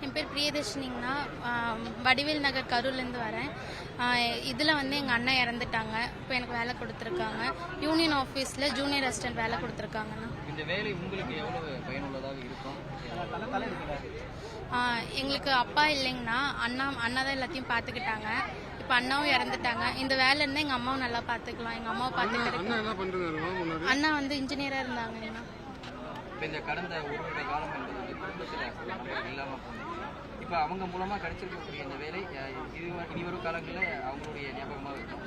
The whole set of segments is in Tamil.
என் பேர் பிரியதர்ஷினிங்கண்ணா. வடிவேல் நகர் கரூர்லேருந்து வரேன். இதில் வந்து எங்கள் அண்ணன் இறந்துட்டாங்க. இப்போ எனக்கு வேலை கொடுத்துருக்காங்க. யூனியன் ஆஃபீஸில் ஜூனியர் அசிஸ்டன்ட் வேலை கொடுத்துருக்காங்கண்ணா. இந்த வேலை உங்களுக்கு எவ்வளவு பயனுள்ளதாக இருக்கும்? எங்களுக்கு அப்பா இல்லைங்கண்ணா, அண்ணா தான் எல்லாத்தையும் பார்த்துக்கிட்டாங்க. இப்போ அண்ணாவும் இறந்துட்டாங்க. இந்த வேலை இருந்தால் எங்கள் அம்மாவும் நல்லா பார்த்துக்கலாம். எங்கள் அம்மாவை பார்த்துக்கிட்டு அண்ணா வந்து இன்ஜினியராக இருந்தாங்கண்ணா. இந்த கடந்த ஒரு வருட காலம் என்பது குடும்பத்தில் இல்லாமல் போனது. இப்போ அவங்க மூலமாக கிடைச்சிருக்கக்கூடிய இந்த வேலை இனிவரும் காலங்களில் அவங்களுடைய ஞாபகமாக இருக்கும்.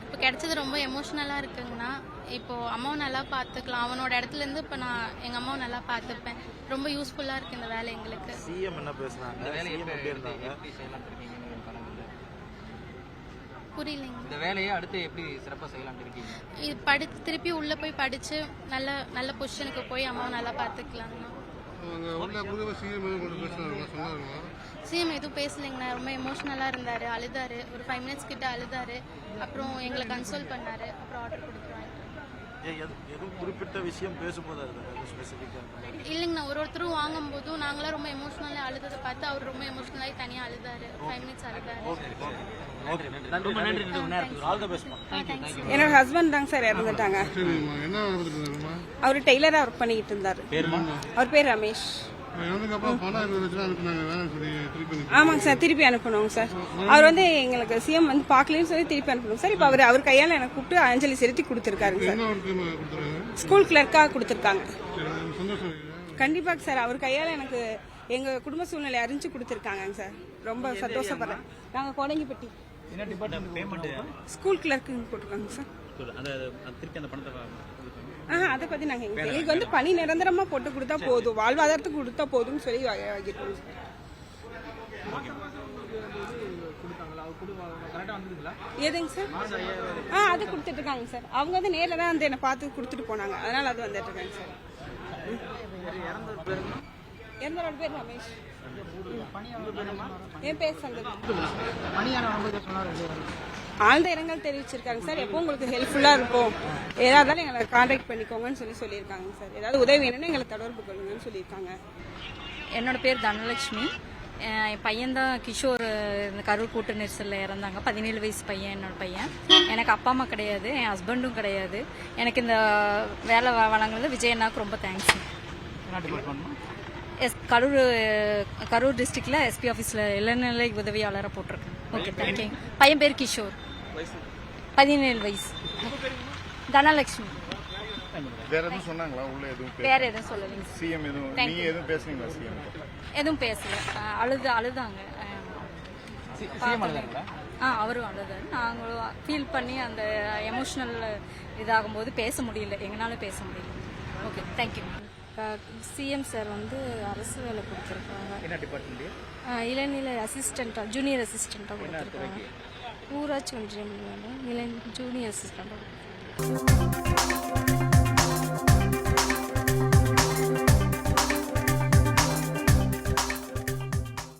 இப்போ கிடைச்சது ரொம்ப எமோஷ்னலாக இருக்குங்கண்ணா. இப்போது அம்மாவும் நல்லா பார்த்துக்கலாம். அவனோட இடத்துலேருந்து இப்போ நான் எங்கள் அம்மாவும் நல்லா பார்த்துப்பேன். ரொம்ப யூஸ்ஃபுல்லாக இருக்குது இந்த வேலை எங்களுக்கு. சிஎம் என்ன பேசுனாங்க? இந்த வேலை எப்படி செய்யலாம் இருக்கீங்க? புரியலைங்க. இந்த வேலையை அடுத்து எப்படி சிறப்பாக செய்யலாம் இருக்கீங்க? இது திருப்பி உள்ளே போய் படித்து நல்ல பொசிஷனுக்கு போய் அம்மாவை நல்லா பார்த்துக்கலாங்கண்ணா. சிஎம் எதுவும் பேசலைங்கண்ணா. ரொம்ப எமோஷ்னலாக இருந்தார். அழுதாரு. ஒரு 5 மினிட்ஸ் கிட்ட அழுதாரு. அப்புறம் எங்களை கன்சோல் பண்ணாரு. அப்புறம் ஆர்டர் கொடுத்துருவாங்க. எதுவும் குறிப்பிட்ட விஷயம் பேசும்போது இல்லைங்கண்ணா, ஒருத்தரும் வாங்கும் போதும் நாங்களாம் ரொம்ப எமோஷ்னலாக அழுததை பார்த்து அவர் ரொம்ப எமோஷ்னலாகி தனியாக அழுதாரு. 5 மினிட்ஸ் அழுதாரு. என்னோட ஹஸ்பண்ட் தாங்க சார் இறந்துட்டாங்க. அவர் டெய்லரா ஒர்க் பண்ணிக்கிட்டு இருந்தாரு. அவர் பேர் ரமேஷ். ஆமாங்க சார், திருப்பி அனுப்பணுங்க சார். அவர் வந்து எங்களுக்கு சிஎம் வந்து பார்க்கலன்னு சொல்லி திருப்பி அனுப்பணும் சார். இப்போ அவர் கையால் எனக்கு கூப்பிட்டு அஞ்சலி செலுத்தி கொடுத்துருக்காருங்க சார். ஸ்கூல் கிளர்க்காக கொடுத்துருக்காங்க. கண்டிப்பாக சார், அவர் கையால் எனக்கு எங்கள் குடும்ப சூழ்நிலை அறிஞ்சு கொடுத்துருக்காங்க சார். ரொம்ப சந்தோஷப்படுறேன். நாங்கள் கோடங்கிப்பட்டி ஸ்கூல் கிளர்க்கு போட்டிருக்காங்க சார். அதை பற்றி நாங்கள் எங்களுக்கு வந்து பணி நிரந்தரமாக போட்டு கொடுத்தா போதும், வாழ்வாதாரத்துக்கு கொடுத்தா போதும்னு சொல்லி வாங்கியிருக்கோம் சார். எதுங்க சார்? அது கொடுத்துட்டு இருக்காங்க சார். அவங்க வந்து நேரில் தான் வந்து என்னை பார்த்து கொடுத்துட்டு போனாங்க. அதனால அது வந்துட்டு இருக்காங்க சார். இறந்தவரோட பேர் ரமேஷ். என் பேர் சங்கதி. ஆழ்ந்த இரங்கல் தெரிவிச்சிருக்காங்க சார். எப்போ உங்களுக்கு ஹெல்ப்ஃபுல்லாக இருக்கும், ஏதாவது எங்களை கான்டாக்ட் பண்ணிக்கோங்கன்னு சொல்லியிருக்காங்க சார். ஏதாவது உதவி வேணும்னு எங்களை தொடர்பு கொள்ளுங்கன்னு சொல்லியிருக்காங்க. என்னோட பேர் தனலட்சுமி. என் பையன்தான் கிஷோர். இந்த கரூர் கூட்டு நெரிசலில் இறந்தாங்க. 17 வயசு பையன் என்னோட பையன். எனக்கு அப்பா அம்மா கிடையாது, என் ஹஸ்பண்டும் கிடையாது. எனக்கு இந்த வேலை வழங்குறது விஜய் அண்ணாவுக்கு ரொம்ப தேங்க்ஸ். கரூர் டிஸ்ட்ரிக்டில் எஸ்பி ஆஃபீஸில் இளநிலை உதவியாளராக போட்டிருக்கேன். Okay, thank you. பையன் பேர் கிஷோர், 17 வயசு. தனலட்சுமி. வேற எதுவும் சொன்னாங்களா? உள்ள எதுவும் வேற எதுவும் சொல்லலைங்க. சிஎம் எதுவும் நீங்க எதுவும் பேசுனீங்களா? சிஎம் எதுவும் பேசல. அழுதாங்க. அவரும் அழுதாரு. நாங்களும் ஃபீல் பண்ணி அந்த எமோஷனல் இதாகும்போது பேச முடியல, எங்களால பேச முடியல. Okay, thank you. சிஎம் சார் வந்து அரசு வேலை கொடுத்துருக்காங்க. என்ன டிபார்ட்மெண்ட்? இளநிலை அசிஸ்டண்ட்டாக, ஜூனியர் அசிஸ்டண்ட்டாக கொடுத்துருக்காங்க. ஊராட்சி ஒன்றியம் ஜூனியர் அசிஸ்டண்ட்டாக.